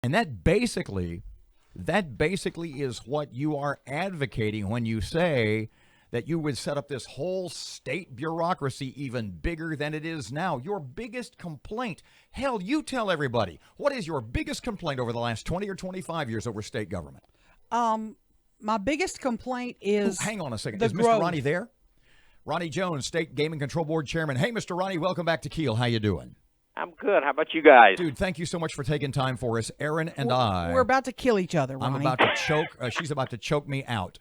And that basically is what you are advocating when you say that you would set up this whole state bureaucracy even bigger than it is now. Your biggest complaint, hell, you tell everybody, what is your biggest complaint over the last 20 or 25 years over state government? My biggest complaint is hang on a second. the Is growth. Mr. Ronnie there? Ronnie Jones, State Gaming Control Board Chairman. Hey, Mr. Ronnie, welcome back to Keel. How you doing? I'm good. How about you guys? Dude, thank you so much for taking time for us. Aaron and We're about to kill each other, Ronnie. I'm about to choke. She's about to choke me out.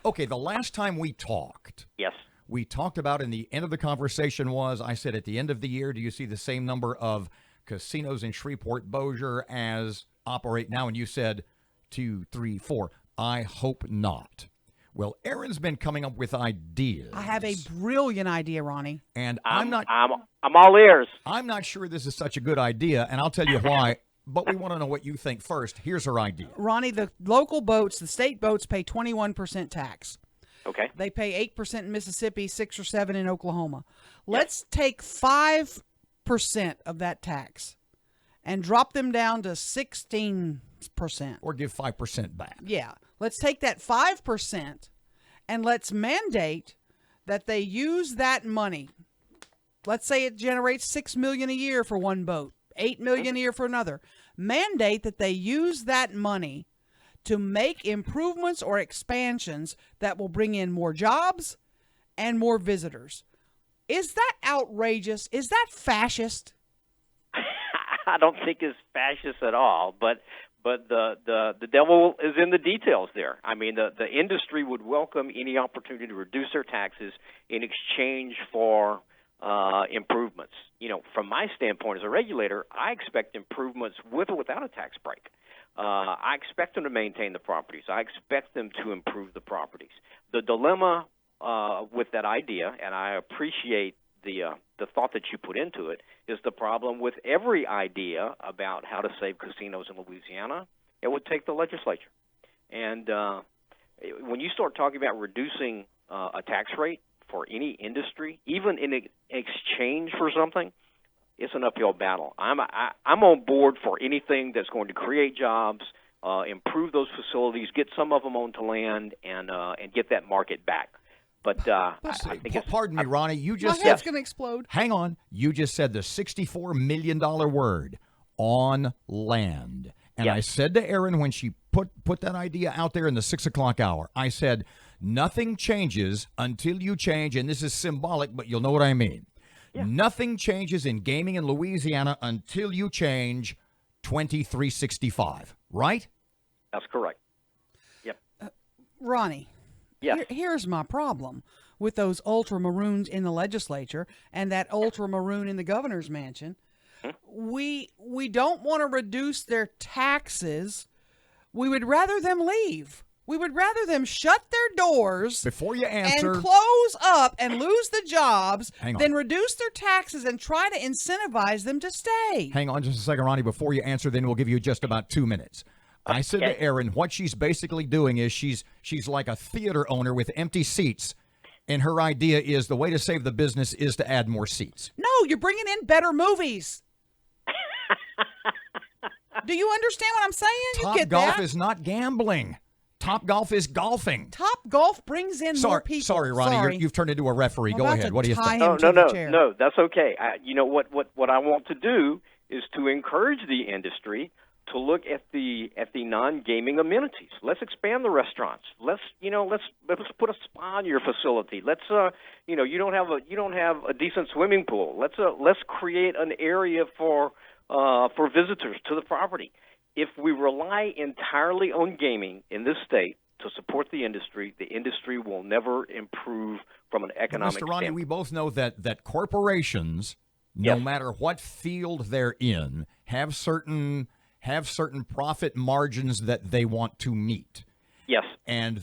Okay, the last time we talked, Yes. we talked about, and the end of the conversation was, I said, at the end of the year, do you see the same number of casinos in Shreveport, Bossier as operate now? And you said 2, 3, 4. I hope not. Well, Aaron's been coming up with ideas. I have a brilliant idea, Ronnie. And I'm all ears. I'm not sure this is such a good idea, and I'll tell you why. But we want to know what you think first. Here's her idea. Ronnie, the local boats, the state boats, pay 21% tax. Okay. They pay 8% in Mississippi, 6 or 7 in Oklahoma. Let's take 5% of that tax and drop them down to 16%. Or give 5% back. Yeah. Let's take that 5% and let's mandate that they use that money. Let's say it generates $6 million a year for one boat, $8 million a year for another. Mandate that they use that money to make improvements or expansions that will bring in more jobs and more visitors. Is that outrageous? Is that fascist? I don't think it's fascist at all, but the devil is in the details there. I mean, the industry would welcome any opportunity to reduce their taxes in exchange for improvements. You know, from my standpoint as a regulator, I expect improvements with or without a tax break. I expect them to maintain the properties. I expect them to improve the properties. The dilemma with that idea, and I appreciate the thought that you put into it, is the problem with every idea about how to save casinos in Louisiana. It would take the legislature. And when you start talking about reducing a tax rate for any industry, even in exchange for something, it's an uphill battle. I'm on board for anything that's going to create jobs, improve those facilities, get some of them onto land, and get that market back. But I think pardon me, Ronnie. You just My head's going to explode. Hang on. You just said the $64 million word, on land. And I said to Erin when she put that idea out there in the 6 o'clock hour, I said, nothing changes until you change, and this is symbolic, but you'll know what I mean. Yeah. Nothing changes in gaming in Louisiana until you change 2365, right? That's correct. Yep. Ronnie. Yeah. Here's my problem with those ultramaroons in the legislature and that ultramaroon in the governor's mansion. We don't want to reduce their taxes. We would rather them leave. We would rather them shut their doors before you answer and close up and lose the jobs than reduce their taxes and try to incentivize them to stay. Hang on just a second, Ronnie. Before you answer, then we'll give you just about 2 minutes. I said to Erin, what she's basically doing is she's like a theater owner with empty seats, and her idea is the way to save the business is to add more seats. No, you're bringing in better movies. Do you understand what I'm saying? Top Golf is not gambling. Top Golf is golfing. Top Golf brings in more people. Sorry, Ronnie, you've turned into a referee. Go ahead. What do you think? No, that's okay. You know what I want to do is to encourage the industry to look at the non-gaming amenities. Let's expand the restaurants. Let's put a spa in your facility. Let's you don't have a decent swimming pool. Let's create an area for visitors to the property. If we rely entirely on gaming in this state to support the industry will never improve from an economic standpoint. Mr. Ronnie, we both know that corporations, no matter what field they're in, have certain profit margins that they want to meet. Yes. And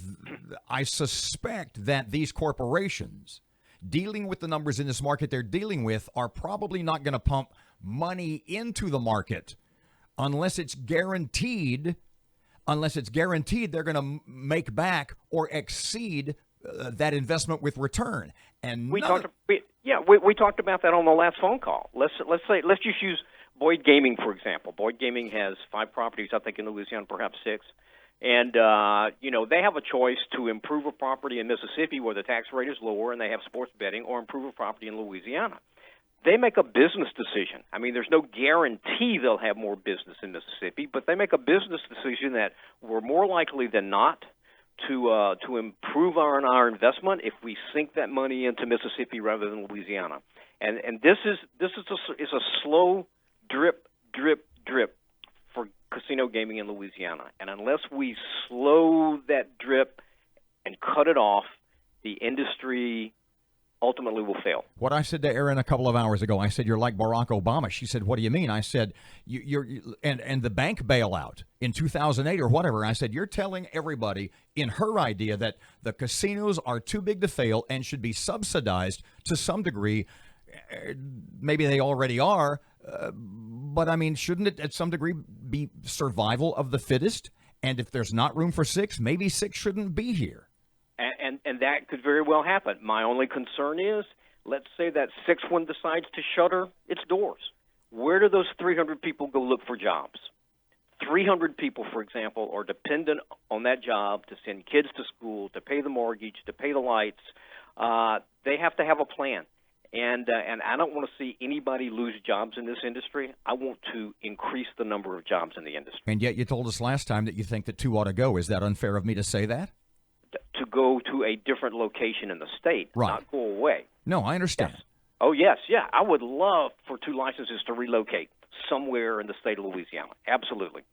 I suspect that these corporations, dealing with the numbers in this market they're dealing with, are probably not going to pump money into the market unless it's guaranteed they're going to make back or exceed that investment with return. And we talked about that on the last phone call. Let's just use Boyd Gaming, for example. Boyd Gaming has 5 properties, I think, in Louisiana, perhaps 6. And, they have a choice to improve a property in Mississippi where the tax rate is lower and they have sports betting, or improve a property in Louisiana. They make a business decision. I mean, there's no guarantee they'll have more business in Mississippi, but they make a business decision that we're more likely than not to improve our investment if we sink that money into Mississippi rather than Louisiana. And this is a slow drip, drip, drip for casino gaming in Louisiana. And unless we slow that drip and cut it off, the industry ultimately will fail. What I said to Erin a couple of hours ago, I said, you're like Barack Obama. She said, what do you mean? I said, and the bank bailout in 2008 or whatever. I said, you're telling everybody in her idea that the casinos are too big to fail and should be subsidized to some degree. Maybe they already are, but I mean, shouldn't it at some degree be survival of the fittest? And if there's not room for 6, maybe 6 shouldn't be here. And that could very well happen. My only concern is, let's say that 6th one decides to shutter its doors. Where do those 300 people go look for jobs? 300 people, for example, are dependent on that job to send kids to school, to pay the mortgage, to pay the lights. They have to have a plan. And I don't want to see anybody lose jobs in this industry. I want to increase the number of jobs in the industry. And yet you told us last time that you think that 2 ought to go. Is that unfair of me to say that? To go to a different location in the state, right. Not go away. No, I understand. Yes. Oh, yes, yeah. I would love for 2 licenses to relocate somewhere in the state of Louisiana. Absolutely.